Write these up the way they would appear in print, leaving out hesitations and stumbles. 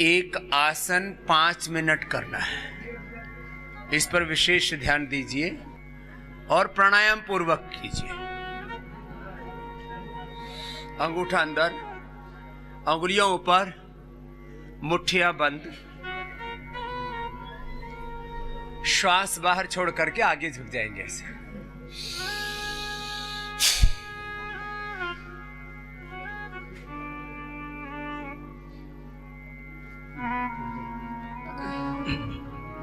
एक आसन 5 मिनट करना है, इस पर विशेष ध्यान दीजिए और प्राणायाम पूर्वक कीजिए। अंगूठा अंदर, अंगुलियों ऊपर, मुट्ठियां बंद, श्वास बाहर छोड़ करके आगे झुक जाएंगे ऐसे।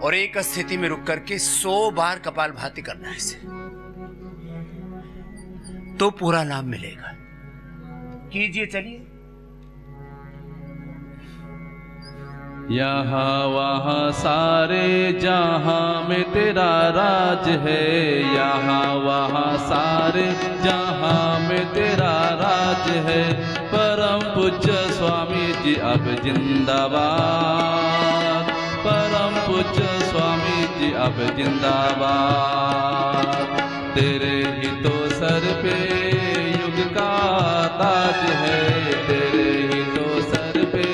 और एक स्थिति में रुक करके 100 बार कपालभाति करना है इसे, तो पूरा लाभ मिलेगा। कीजिए, चलिए। यहाँ वहाँ सारे जहाँ में तेरा राज है, यहाँ वहाँ सारे जहाँ में तेरा राज है। परम पूज्य स्वामी जी अब जिंदाबाद, परम पूज्य स्वामी जी अब जिंदाबाद। तेरे ही तो सर पे युग का ताज है, तेरे ही तो सर पे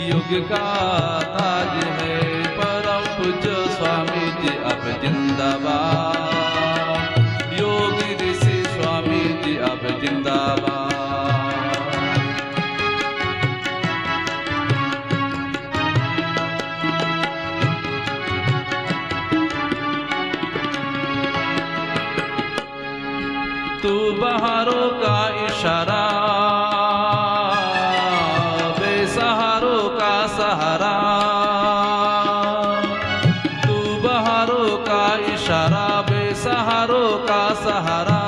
युग का ताज है। परम पूज्य स्वामी जी अब जिंदाबाद, योगी ऋषि स्वामी जी अब जिंदाबाद। तू बहारों का इशारा, बेसहारों का सहारा। तू बहारों का इशारा, बेसहारों का सहारा।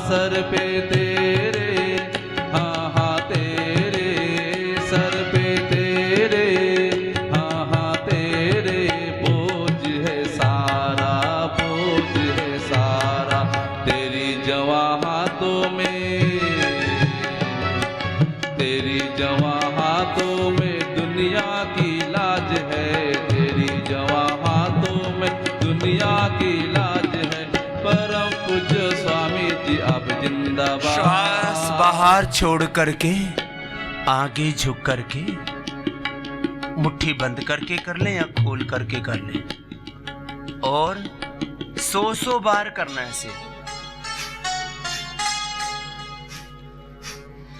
सर पे तेरे, हाँ हाँ तेरे, सर पे तेरे, हाँ हाँ तेरे। बोझ है सारा, बोझ है सारा तेरी जवां हाथों में, तेरी जवां हाथों में दुनिया की लाज है, तेरी जवां हाथों में दुनिया की लाज है। परम पूज्य स्वामी जी अब जिंदाबाद। श्वास बाहर छोड़ करके आगे झुक करके, मुट्ठी बंद करके कर लें या खोल करके कर लें, और 100 बार करना है इसे।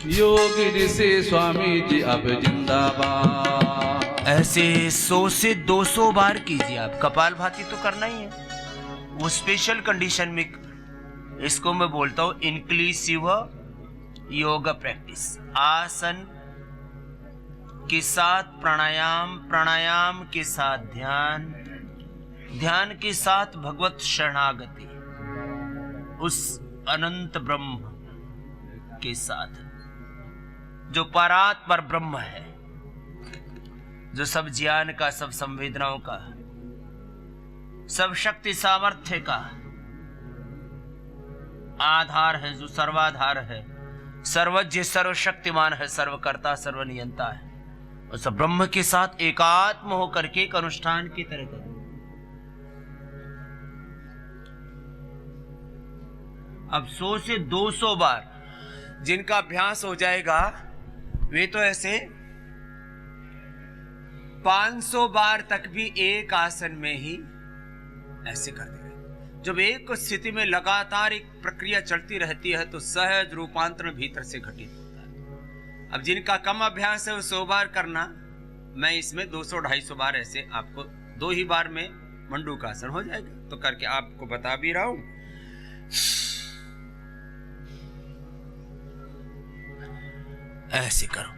योगी ऋषि स्वामी जी अब जिंदाबाद। ऐसे 100 से 200 बार कीजिए आप। कपालभाति तो करना ही है, वो स्पेशल कंडीशन में। इसको मैं बोलता हूं इंक्लूसिव योगा प्रैक्टिस। आसन के साथ प्राणायाम, प्राणायाम के साथ ध्यान, ध्यान के साथ भगवत शरणागति, उस अनंत ब्रह्म के साथ जो परात्पर ब्रह्म है, जो सब ज्ञान का, सब संवेदनाओं का, सब शक्ति सामर्थ्य का आधार है, जो सर्वाधार है, सर्वज्ञ सर्वशक्तिमान है, सर्वकर्ता सर्वनियंता है। और सब ब्रह्म के साथ एकात्म होकर के एक अनुष्ठान की तरह करें। अब 100 से 200 बार जिनका अभ्यास हो जाएगा वे तो ऐसे 500 बार तक भी एक आसन में ही ऐसे कर देंगे। जब एक स्थिति में लगातार एक प्रक्रिया चलती रहती है तो सहज रूपांतरण भीतर से घटित होता है। अब जिनका कम अभ्यास है वो 100 बार करना, मैं इसमें 200-250 बार ऐसे आपको 2 ही बार में मंडूकासन हो जाएगा। तो करके आपको बता भी रहा हूं। ऐसे करो।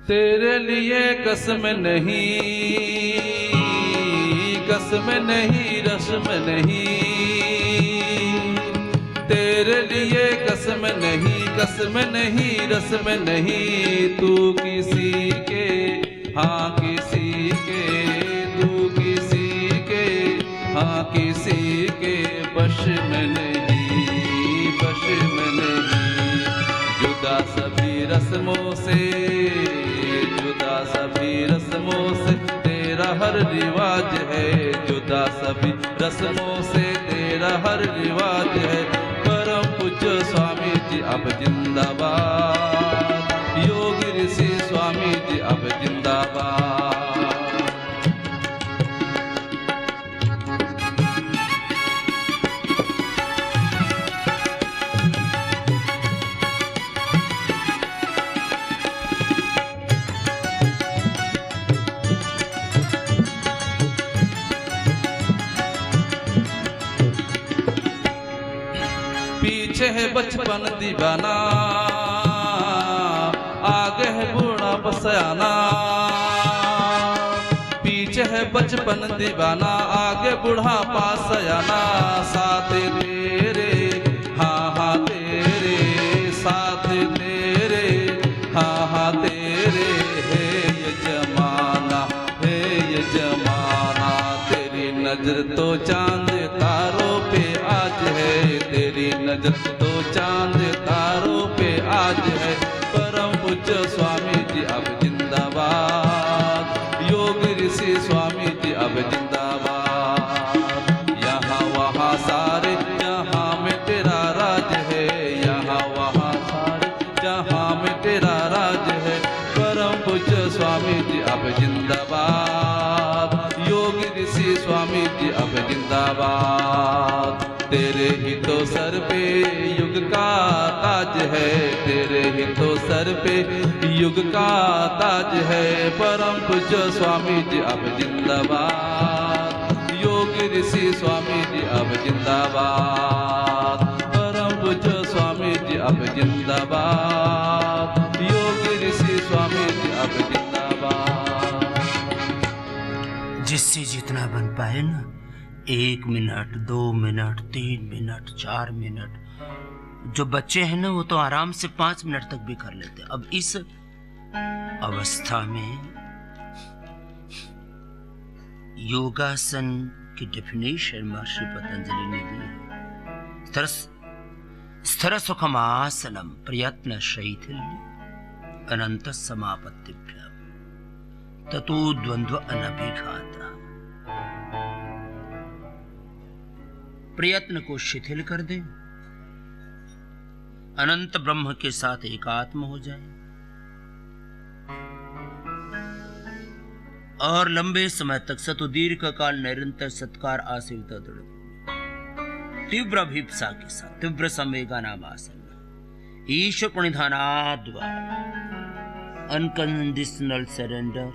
तेरे लिए कसम नहीं, कसम नहीं, रस्म नहीं। तेरे लिए कसम नहीं, कसम नहीं, रस्म नहीं। तू किसी के, हाँ किसी के, तू किसी के, हाँ किसी के बश में नहीं, बश में नहीं। जुदा सभी रस्मों से, जुदा सभी रस्मों से तेरा हर रिवाज है। जा सभी रस्मों से तेरा हर रिवाज है। परम पूज्य स्वामी जी अब जिंदाबाद, योगी ऋषि स्वामी जी अब जिंदाबाद। पीछे है बचपन दीवाना, आगे है बूढ़ा बसयाना। पीछे है बचपन दीवाना, आगे बूढ़ा पासयाना। साथ तेरे हाँ हाँ तेरे, साथ तेरे हाँ हाँ तेरे। है ये जमाना, है ये जमाना। तेरी नजर तो चांद तारों पे आज है, तेरी नजर तो चांद तारों पे आज है। परम पूज्य स्वामी जी अब जिंदाबाद, योगी ऋषि स्वामी जी अब जिंदाबाद। यहाँ वहाँ सारे जहाँ में तेरा राज है, यहाँ वहाँ सारे जहाँ में तेरा राज है। परम पूज्य स्वामी जी अब जिंदाबाद, योगी ऋषि स्वामी जी अब जिंदाबाद। तेरे ही तो सर पे युग का ताज है, तेरे ही तो सर पे युग का ताज है। परम पूज्य स्वामी जी अब जिंदाबाद, योगी ऋषि स्वामी जी अब जिंदाबाद। परम पूज्य स्वामी जी अब जिंदाबाद, योगी ऋषि स्वामी जी अब जिंदाबाद। जिससे जितना बन पाए ना, 1 मिनट 2 मिनट 3 मिनट 4 मिनट। जो बच्चे हैं ना वो तो आराम से 5 मिनट तक भी कर लेते। अब इस अवस्था में योगासन की डेफिनेशन महर्षि पतंजलि ने दी है। स्थिर सुखमासनम प्रयत्न शैथिल्य अनंत समापत्तिभ्य ततो द्वंद्व अनभिघाता। प्रयत्न को शिथिल कर दें, अनंत ब्रह्म के साथ एकात्म हो जाए और लंबे समय तक सतुदीर्घ काल निरंतर सत्कार आसेवित दृढ़ तीव्र अभिप्सा के साथ तीव्र संवेगा नाम आसन ईश्वर प्रणिधानाद्वा अनकंडीशनल सरेंडर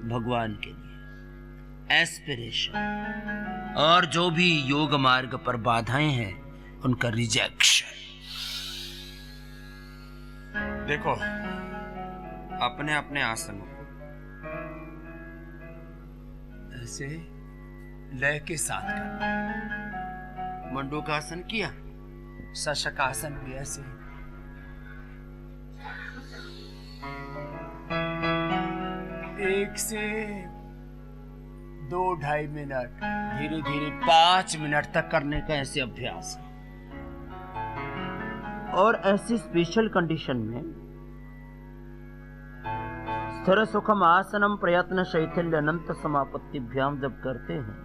भगवान के लिए एस्पिरेशन और जो भी योग मार्ग पर बाधाएं हैं उनका रिजेक्शन। देखो अपने अपने आसनों को ऐसे लय के साथ करना। मंडूकासन किया, शशकासन भी ऐसे। एक से 2-2.5 मिनट धीरे धीरे 5 मिनट तक करने का ऐसे अभ्यास है। और ऐसी स्पेशल कंडीशन में स्थिर सुखम आसनम प्रयत्न शैथिल्य अनंत समापत्तिभ्याम जब करते हैं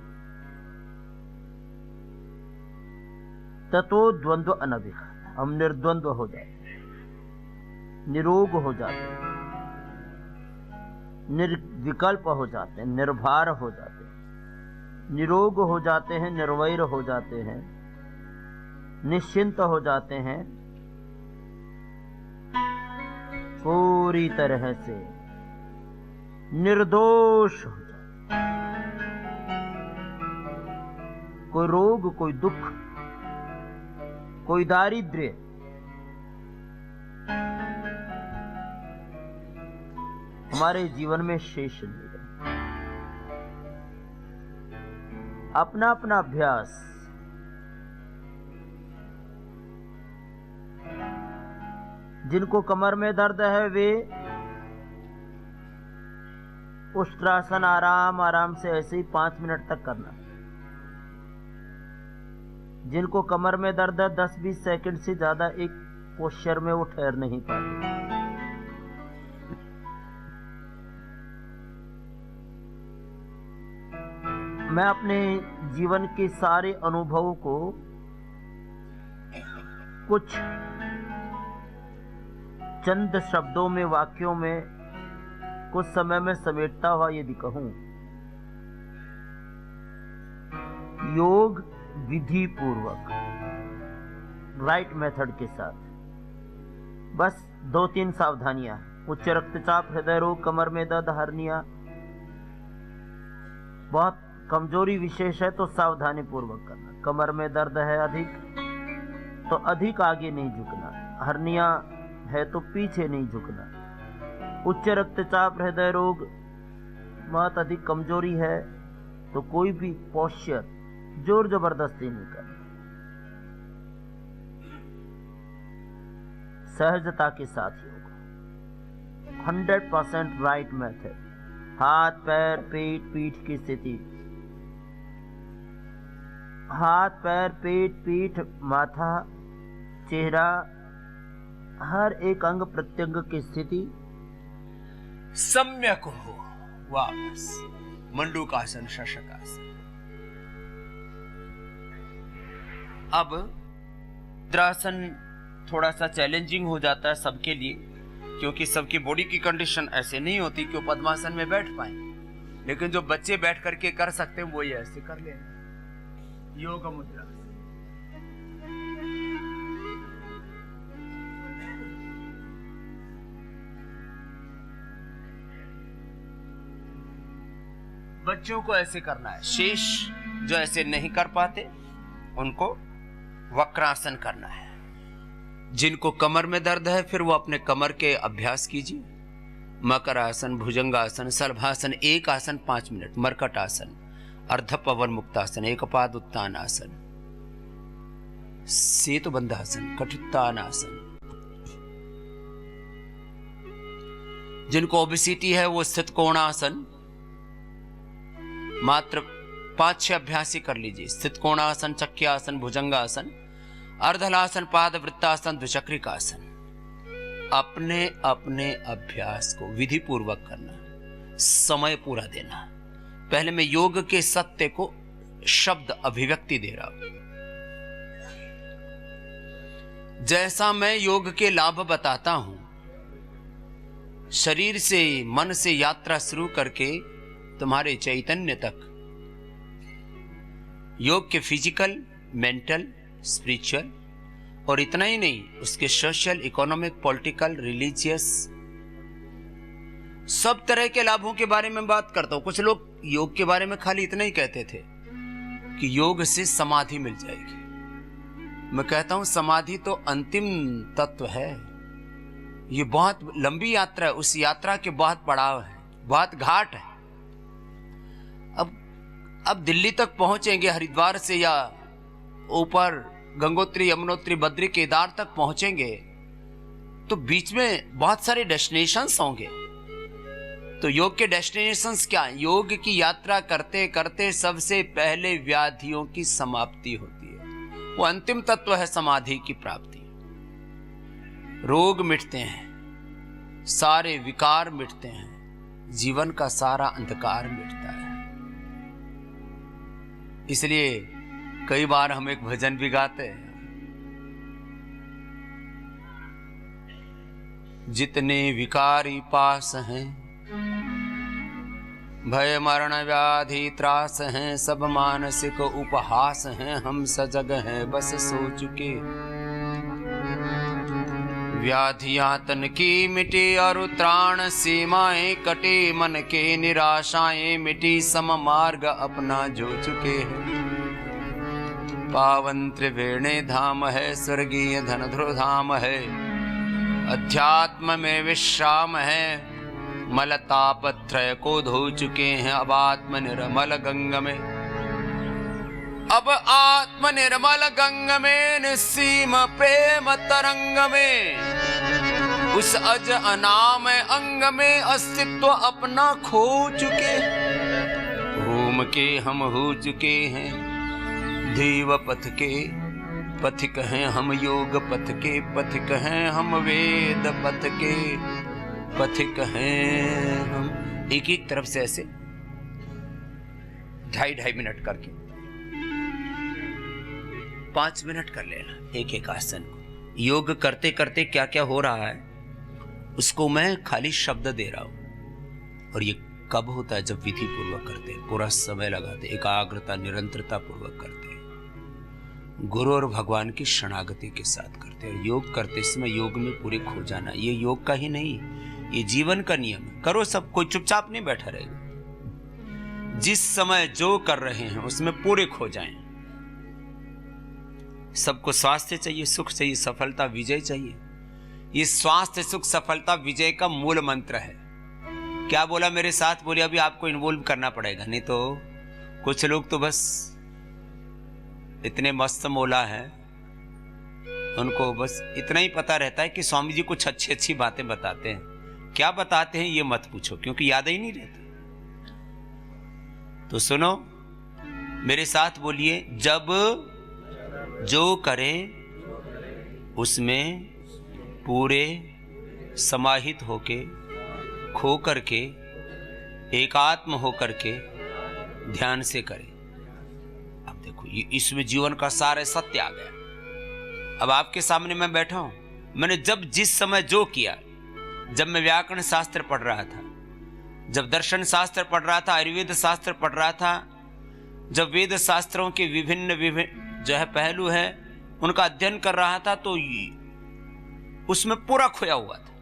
ततो द्वंद्व अनभिघात, हम निर्द्वंद्व हो जाते हैं, निरोग हो जाते हैं, निर्विकल्प हो जाते हैं, निर्भर हो जाते हैं, निरोग हो जाते हैं, निर्वैर हो जाते हैं, निश्चिंत हो जाते हैं, पूरी तरह से निर्दोष हो जाते हैं। कोई रोग, कोई दुख, कोई दारिद्र्य हमारे जीवन में शेष नहीं रहे। अपना अपना अभ्यास जिनको कमर में दर्द है वे उष्ट्रासन आराम आराम से ऐसे ही 5 मिनट तक करना। जिनको कमर में दर्द है 10-20 सेकंड से ज्यादा एक पोस्चर में वो ठहर नहीं पाते। मैं अपने जीवन के सारे अनुभवों को कुछ चंद शब्दों में, वाक्यों में, कुछ समय में समेटता हुआ यदि कहूं, योग विधि पूर्वक, राइट मेथड के साथ, बस 2-3 सावधानियां। उच्च रक्तचाप, हृदय रोग, कमर में दर्द, हर्निया, बहुत कमजोरी विशेष है तो सावधानी पूर्वक करना। कमर में दर्द है अधिक तो अधिक आगे नहीं झुकना, हर्निया है तो पीछे नहीं झुकना। उच्च रक्तचाप, हृदय रोग, बहुत अधिक कमजोरी है तो कोई भी पोस्चर जोर जबरदस्ती नहीं करना, सहजता के साथ योग, 100% राइट मेथड। हाथ, पैर, पेट, पीठ की स्थिति, हाथ, पैर, पेट, पीठ, माथा, चेहरा, हर एक अंग प्रत्यंग की स्थिति सम्यक हो। वापस मंडूकासन, शशकासन। अब मुद्रासन थोड़ा सा चैलेंजिंग हो जाता है सबके लिए, क्योंकि सबकी बॉडी की कंडीशन ऐसे नहीं होती कि वो पद्मासन में बैठ पाए, लेकिन जो बच्चे बैठ करके कर सकते हैं वो ये ऐसे कर ले। योग मुद्रा, बच्चों को ऐसे करना है। शेष जो ऐसे नहीं कर पाते उनको वक्रासन करना है। जिनको कमर में दर्द है फिर वो अपने कमर के अभ्यास कीजिए। मकर आसन, भुजंगासन, सलभासन, एक आसन 5 मिनट, मरकट आसन, अर्ध पवन मुक्तासन, एकपाद उत्तान आसन, सेतु बंधासन, कटुत्तान आसन। जिनको ओबेसिटी है वो स्थित कोणासन मात्र 5-6 अभ्यास ही कर लीजिए। स्थित कोणासन, चक्यासन, भुजंगासन, अर्धलासन, पाद वृत्तासन, द्विचक्रिकासन। अपने अपने अभ्यास को विधि पूर्वक करना, समय पूरा देना। पहले मैं योग के सत्य को शब्द अभिव्यक्ति दे रहा हूं। जैसा मैं योग के लाभ बताता हूं, शरीर से, मन से यात्रा शुरू करके तुम्हारे चैतन्य तक, योग के फिजिकल, मेंटल, स्पिरिचुअल, और इतना ही नहीं, उसके सोशल, इकोनॉमिक, पॉलिटिकल, रिलीजियस, सब तरह के लाभों के बारे में बात करता हूं। कुछ लोग योग के बारे में खाली इतना ही कहते थे कि योग से समाधि मिल जाएगी। मैं कहता हूं समाधि तो अंतिम तत्व है। ये बहुत लंबी यात्रा है, उस यात्रा के बहुत पड़ाव है, बहुत घाट है। अब दिल्ली तक पहुंचेंगे हरिद्वार से, या ऊपर गंगोत्री, यमुनोत्री, बद्री, केदार तक पहुंचेंगे तो बीच में बहुत सारे डेस्टिनेशंस होंगे। तो योग के डेस्टिनेशंस क्या है? योग की यात्रा करते करते सबसे पहले व्याधियों की समाप्ति होती है। वो अंतिम तत्व है समाधि की प्राप्ति। रोग मिटते हैं, सारे विकार मिटते हैं, जीवन का सारा अंधकार मिटता है। इसलिए कई बार हम एक भजन भी गाते हैं, जितने विकारी पास हैं, भय मरण व्याधि त्रास हैं, सब मानसिक उपहास हैं, हम सजग हैं बस सो चुके। व्याधियां तन की मिटी और त्राण सीमाएं कटे, मन के निराशाएं मिटी, सम मार्ग अपना जो चुके हैं। पावन त्रिवेणी धाम है, स्वर्गीय धनध्रुव धाम है, अध्यात्म में विश्राम है, मलतापत्रय को धो चुके हैं, अब आत्म निर्मल गंग में, अब आत्म निर्मल गंग में, निस्सीम प्रेम तरंग में, उस अज अनाम अंग में अस्तित्व अपना खो चुके। घूम के हम हो चुके हैं देव पथ के पथिक हैं हम, योग पथ के पथिक हैं हम, वेद पथ के पथिक हैं हम। एक एक तरफ से ऐसे 2.5 मिनट करके 5 मिनट कर लेना एक एक आसन को। योग करते करते क्या क्या हो रहा है उसको मैं खाली शब्द दे रहा हूं। और ये कब होता है? जब विधि पूर्वक करते हैं, पूरा समय लगाते, एकाग्रता निरंतरता पूर्वक करते हैं, गुरु और भगवान की शरणागति के साथ करते हैं। योग करते समय योग में पूरे खो जाना, ये योग का ही नहीं, ये जीवन का नियम है। करो सब, कोई चुपचाप नहीं बैठा रहेगा। जिस समय जो कर रहे हैं उसमें पूरे खो जाएं। सबको स्वास्थ्य चाहिए, सुख चाहिए, सफलता, विजय चाहिए। ये स्वास्थ्य, सुख, सफलता, विजय का मूल मंत्र है। क्या बोला मेरे साथ? बोले अभी आपको इन्वॉल्व करना पड़ेगा, नहीं तो कुछ लोग तो बस इतने मस्त मौला हैं, उनको बस इतना ही पता रहता है कि स्वामी जी कुछ अच्छी अच्छी बातें बताते हैं। क्या बताते हैं ये मत पूछो, क्योंकि याद ही नहीं रहता। तो सुनो, मेरे साथ बोलिए, जब जो करे उसमें पूरे समाहित होके, खो करके, एकात्म होकर के ध्यान से करे। अब देखो, ये इसमें जीवन का सारा सत्य आ गया। अब आपके सामने मैं बैठा हूं, मैंने जब जिस समय जो किया, जब मैं व्याकरण शास्त्र पढ़ रहा था, जब दर्शन शास्त्र पढ़ रहा था, आयुर्वेद शास्त्र पढ़ रहा था, जब वेद शास्त्रों के विभिन्न जो है पहलू है उनका अध्ययन कर रहा था, तो उसमें पूरा खोया हुआ था।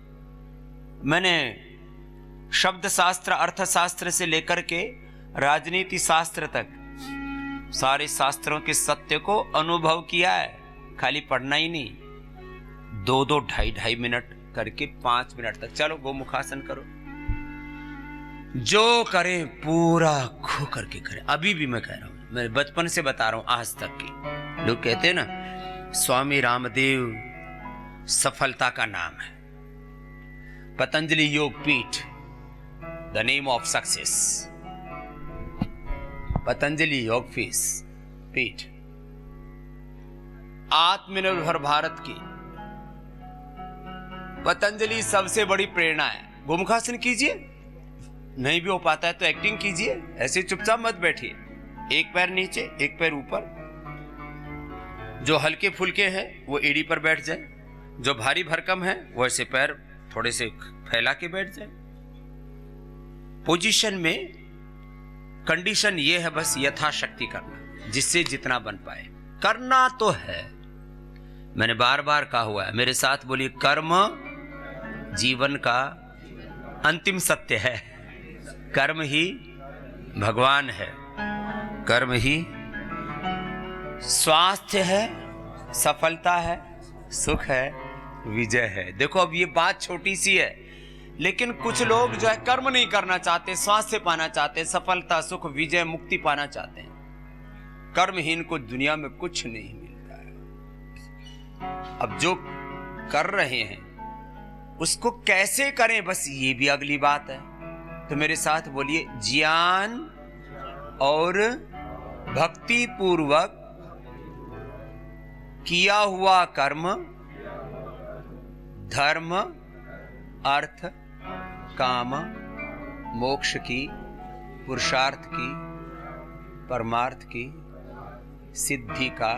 मैंने शब्द शास्त्र, अर्थशास्त्र से लेकर के राजनीति शास्त्र तक सारे शास्त्रों के सत्य को अनुभव किया है। खाली पढ़ना ही नहीं, 2-2, 2.5 मिनट करके 5 मिनट तक। चलो गोमुखासन करो, जो करें पूरा खो करके करें। अभी भी मैं कह रहा हूं, मैं बचपन से बता रहा हूं आज तक की। लोग कहते हैं ना, स्वामी रामदेव सफलता का नाम है, पतंजलि योग पीठ the name of success, Patanjali योग पीठ आत्मनिर्भर भारत की पतंजलि सबसे बड़ी प्रेरणा है। गोमुखासन कीजिए, नहीं भी हो पाता है तो एक्टिंग कीजिए, ऐसे चुपचाप मत बैठिए। एक पैर नीचे, एक पैर ऊपर। जो हल्के फुल्के हैं वो एड़ी पर बैठ जाए, जो भारी भरकम है वो ऐसे पैर थोड़े से फैला के बैठ जाए। पोजीशन में कंडीशन ये है बस यथाशक्ति करना, जिससे जितना बन पाए करना तो है। मैंने बार बार कहा हुआ है, मेरे साथ बोलिए, कर्म जीवन का अंतिम सत्य है। कर्म ही भगवान है, कर्म ही स्वास्थ्य है, सफलता है, सुख है, विजय है। देखो, अब ये बात छोटी सी है, लेकिन कुछ लोग जो है कर्म नहीं करना चाहते, स्वास्थ्य पाना चाहते, सफलता, सुख, विजय, मुक्ति पाना चाहते हैं। कर्महीन को दुनिया में कुछ नहीं मिलता है। अब जो कर रहे हैं उसको कैसे करें, बस ये भी अगली बात है। तो मेरे साथ बोलिए, ज्ञान और भक्ति पूर्वक किया हुआ कर्म धर्म, अर्थ, काम, मोक्ष की, पुरुषार्थ की, परमार्थ की सिद्धि का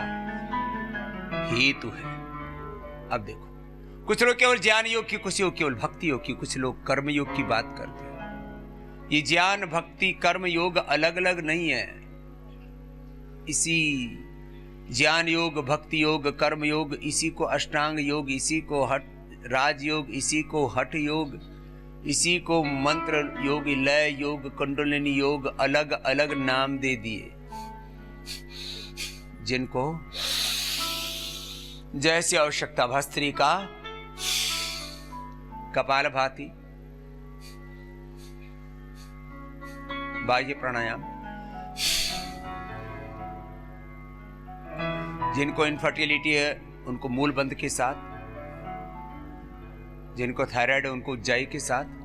हेतु है। अब देखो, कुछ लोग केवल ज्ञान योग की, कुछ लोग केवल भक्ति योग की, कुछ लोग कर्म योग की बात करते हैं। ये ज्ञान, भक्ति, कर्म योग अलग अलग नहीं है। इसी ज्ञान योग, भक्ति योग, कर्म योग, इसी को अष्टांग योग, इसी को राज योग, इसी को हठ योग, इसी को मंत्र योग, लय योग, कुंडलिनी योग, अलग अलग नाम दे दिए, जिनको जैसे आवश्यकता। भस्त्री का कपालभाति, बाह्य प्राणायाम, जिनको इनफर्टिलिटी है उनको मूलबंध के साथ, जिनको थायराइड है उनको उज्जाई के साथ।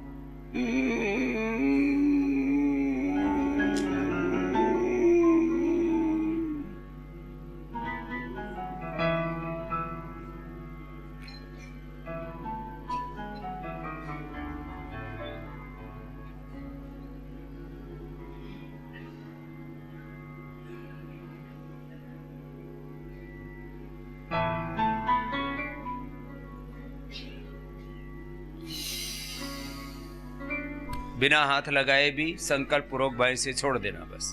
बिना हाथ लगाए भी संकल्प पूर्वक भय से छोड़ देना बस।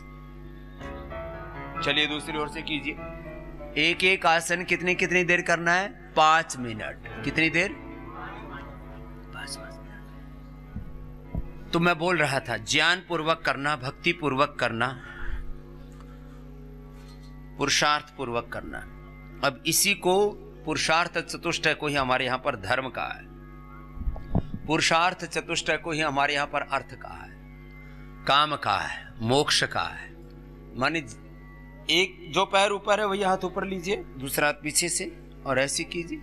चलिए दूसरी ओर से कीजिए। एक एक आसन कितनी कितनी देर करना है? 5 मिनट। कितनी देर? 5 मिनट। तो मैं बोल रहा था ज्ञान पूर्वक करना, भक्ति पूर्वक करना, पुरुषार्थ पूर्वक करना। अब इसी को पुरुषार्थ चतुष्टय को ही हमारे यहां पर धर्म कहा है, पुरुषार्थ चतुष्टय को ही हमारे यहां पर अर्थ कहा है, काम कहा है, मोक्ष कहा है। माने एक जो पैर ऊपर है वही हाथ ऊपर लीजिए, दूसरा हाथ पीछे से और ऐसे कीजिए।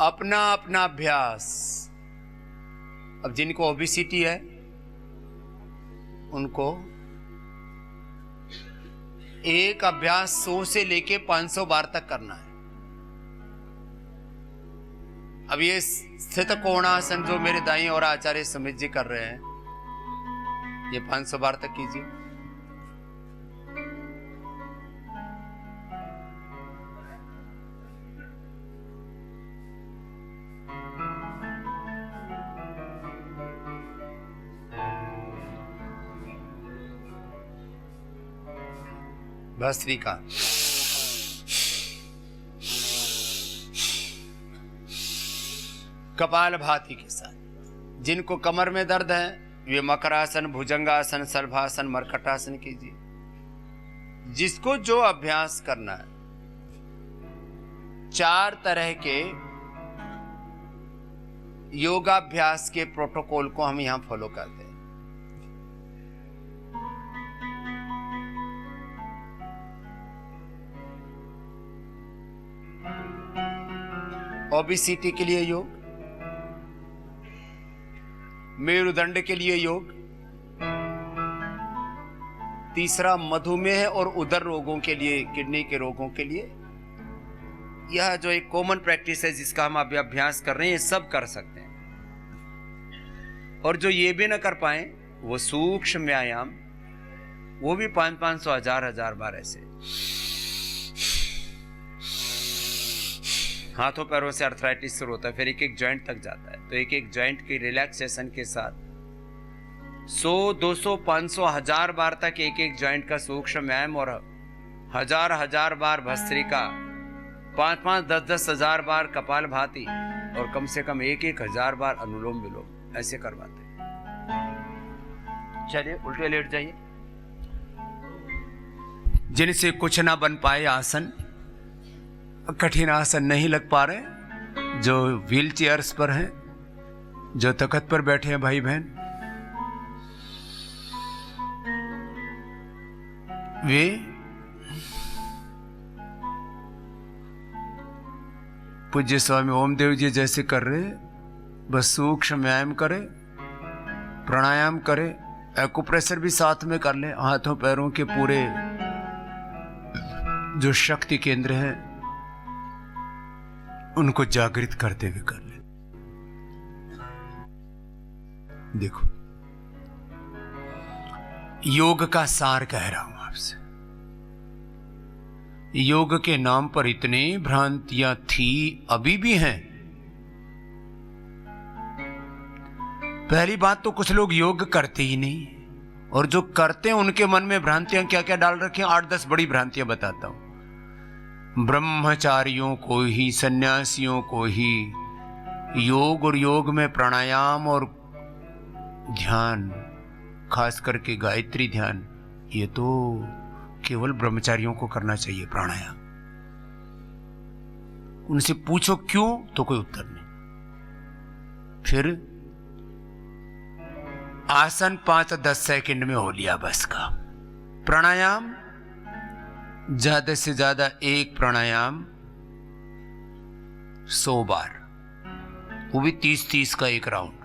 अपना अपना अभ्यास। अब जिनको ओबेसिटी है उनको एक अभ्यास 100 से लेके 500 बार तक करना है। अब ये स्थित कोणासन जो मेरे दाईं और आचार्य समित जी कर रहे हैं, ये 500 बार तक कीजिए। भस्त्रिका। कपालभाति के साथ। जिनको कमर में दर्द है वे मकरासन, भुजंगासन, सल्भासन, मरकटासन कीजिए। जिसको जो अभ्यास करना है, 4 तरह के योगाभ्यास के प्रोटोकॉल को हम यहां फॉलो करते हैं। ओबेसिटी के लिए योग, मेरुदंड के लिए योग, तीसरा मधुमेह और उदर रोगों के लिए, किडनी के रोगों के लिए। यह जो एक कॉमन प्रैक्टिस है जिसका हम अभी अभ्यास कर रहे हैं, ये सब कर सकते हैं। और जो ये भी ना कर पाए वो सूक्ष्म व्यायाम, वो भी 500-500, 1000-1000 बार ऐसे। हाथों पैरों से अर्थराइटिस शुरू होता है, फिर एक एक जॉइंट तक जाता है। तो एक एक जॉइंट की रिलैक्सेशन के साथ 100, 200, 500, 1000 बार तक एक एक जॉइंट का सूक्ष्म व्यायाम, और 1000 बार भस्त्रिका, 5-5, 10-10 हजार बार कपालभाति, और कम से कम 1-1000 बार अनुलोम विलोम ऐसे करवाते हैं। चलिए उल्टे लेट जाइए। जिनसे कुछ ना बन पाए आसन, कठिन आसन नहीं लग पा रहे, जो व्हील चेयर्स पर हैं, जो तख्त पर बैठे हैं भाई बहन, वे पूज्य स्वामी ओमदेव जी जैसे कर रहे, बस सूक्ष्म व्यायाम करें, प्राणायाम करें, एक्यूप्रेशर भी साथ में कर लें। हाथों पैरों के पूरे जो शक्ति केंद्र हैं उनको जागृत करते हुए कर ले। देखो योग का सार कह रहा हूं आपसे। योग के नाम पर इतनी भ्रांतियां थी, अभी भी हैं। पहली बात तो कुछ लोग योग करते ही नहीं, और जो करते हैं उनके मन में भ्रांतियां क्या क्या डाल रखी हैं, 8-10 बड़ी भ्रांतियां बताता हूं। ब्रह्मचारियों को ही, सन्यासियों को ही योग, और योग में प्राणायाम और ध्यान, खास करके गायत्री ध्यान, ये तो केवल ब्रह्मचारियों को करना चाहिए प्राणायाम। उनसे पूछो क्यों, तो कोई उत्तर नहीं। फिर आसन 5-10 सेकंड में हो लिया बस का। प्राणायाम ज्यादा से ज्यादा एक प्राणायाम 100 बार, वो भी 30-30 का एक राउंड।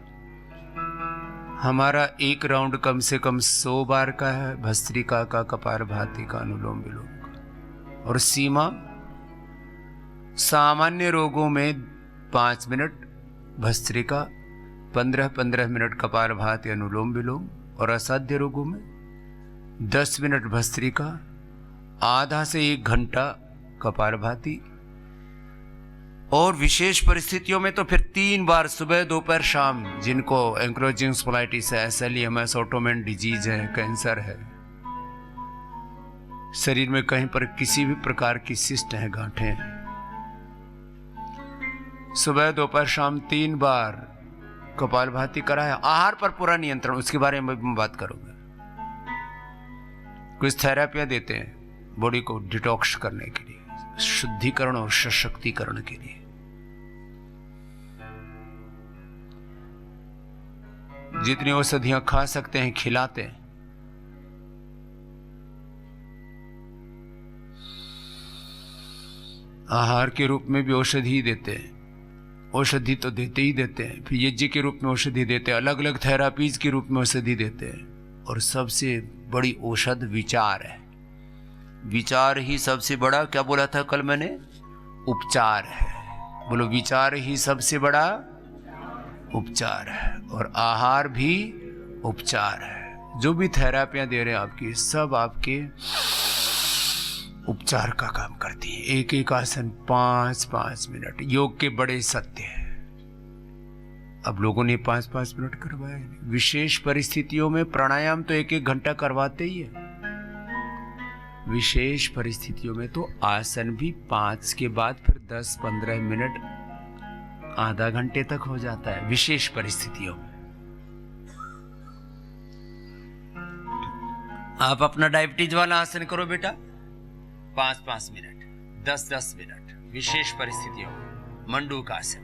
हमारा एक राउंड कम से कम 100 बार का है, भस्त्रिका का, कपालभाति का, अनुलोम विलोम का। और सीमा सामान्य रोगों में 5 मिनट भस्त्रिका, 15-15 मिनट कपालभाति, अनुलोम विलोम, और असाध्य रोगों में 10 मिनट भस्त्रिका, आधा से 1 घंटा कपालभाति, और विशेष परिस्थितियों में तो फिर 3 बार सुबह दोपहर शाम, जिनको एंक्रोचिंग स्पॉन्डिलाइटिस है, SLEMS, ऑटोमेन डिजीज है, कैंसर है, शरीर में कहीं पर किसी भी प्रकार की सिस्ट है, गांठें हैं, सुबह दोपहर शाम 3 बार कपालभाति कराया। आहार पर पूरा नियंत्रण, उसके बारे में मैं बात करूंगा। कुछ थेरेपियां देते हैं बॉडी को डिटॉक्स करने के लिए, शुद्धिकरण और सशक्तिकरण के लिए। जितनी औषधियां खा सकते हैं खिलाते हैं। आहार के रूप में भी औषधि देते हैं, औषधि तो देते ही देते हैं, फिर यज्ञ के रूप में औषधि देते हैं, अलग अलग थेरापीज के रूप में औषधि देते हैं। और सबसे बड़ी औषध विचार है। विचार ही सबसे बड़ा, क्या बोला था कल मैंने, उपचार है। बोलो, विचार ही सबसे बड़ा उपचार है। और आहार भी उपचार है। जो भी थेरापियां दे रहे हैं आपकी, सब आपके उपचार का काम करती है। एक एक आसन 5-5 मिनट, योग के बड़े सत्य है। अब लोगों ने 5-5 मिनट करवाए। विशेष परिस्थितियों में प्राणायाम तो 1-1 घंटा करवाते ही है। विशेष परिस्थितियों में तो आसन भी 5 के बाद फिर 10-15 मिनट, आधा घंटे तक हो जाता है विशेष परिस्थितियों में। आप अपना डायबिटीज वाला आसन करो बेटा, 5-5 मिनट, 10-10 मिनट। विशेष परिस्थितियों में मंडूकासन,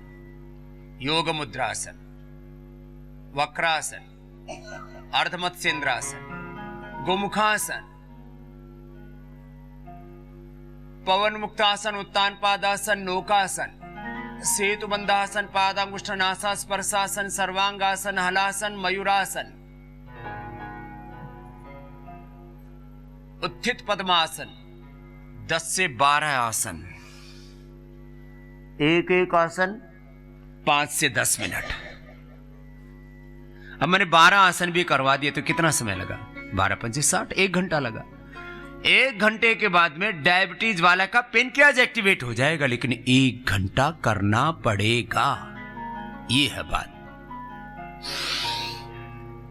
योग मुद्रासन, वक्रासन, अर्धमत्स्येंद्रासन, गोमुखासन, पवन मुक्तासन, उत्तान पादासन, नौकासन, सेतु बंधासन, पादांगुष्ठनासा, स्पर्शासन, सर्वांगासन, हलासन, मयूरासन, उत्थित पद्मासन, 10 से 12 आसन। एक एक आसन 5 से 10 मिनट। अब मैंने 12 आसन भी करवा दिए तो कितना समय लगा? 12-5 60, 1 घंटा लगा। 1 घंटे के बाद में डायबिटीज वाला का पेनक्रियाज एक्टिवेट हो जाएगा, लेकिन 1 घंटा करना पड़ेगा। ये है बात।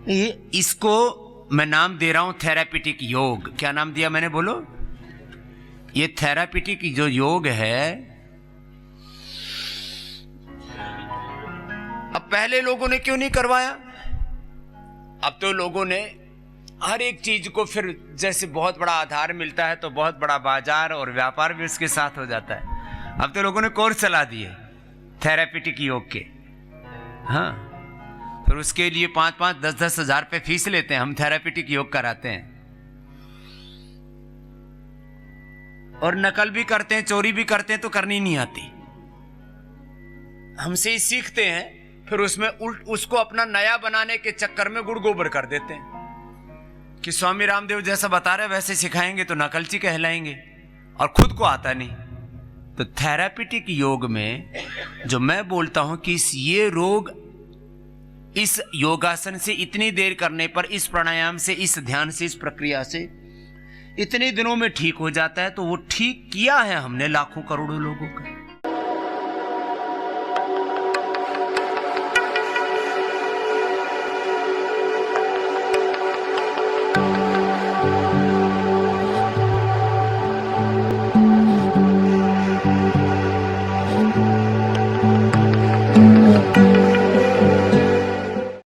ये इसको मैं नाम दे रहा हूं थेरापिटिक योग। क्या नाम दिया मैंने, बोलो? ये थेरापिटिक जो योग है, अब पहले लोगों ने क्यों नहीं करवाया? अब तो लोगों ने हर एक चीज को फिर जैसे बहुत बड़ा आधार मिलता है तो बहुत बड़ा बाजार और व्यापार भी उसके साथ हो जाता है। अब तो लोगों ने कोर्स चला दिए थेरापिटिक योग के। हाँ, फिर उसके लिए 5-5, 10-10 हजार रुपये फीस लेते हैं। हम थेरापिटिक योग कराते हैं और नकल भी करते हैं, चोरी भी करते हैं, तो करनी नहीं आती। हमसे ही सीखते हैं, फिर उसमें उसको अपना नया बनाने के चक्कर में गुड़ गोबर कर देते हैं कि स्वामी रामदेव जैसा बता रहे वैसे सिखाएंगे तो नकलची कहलाएंगे, और खुद को आता नहीं। तो थेरापिटिक योग में जो मैं बोलता हूं कि ये रोग इस योगासन से इतनी देर करने पर, इस प्राणायाम से, इस ध्यान से, इस प्रक्रिया से इतने दिनों में ठीक हो जाता है, तो वो ठीक किया है हमने लाखों करोड़ों लोगों का।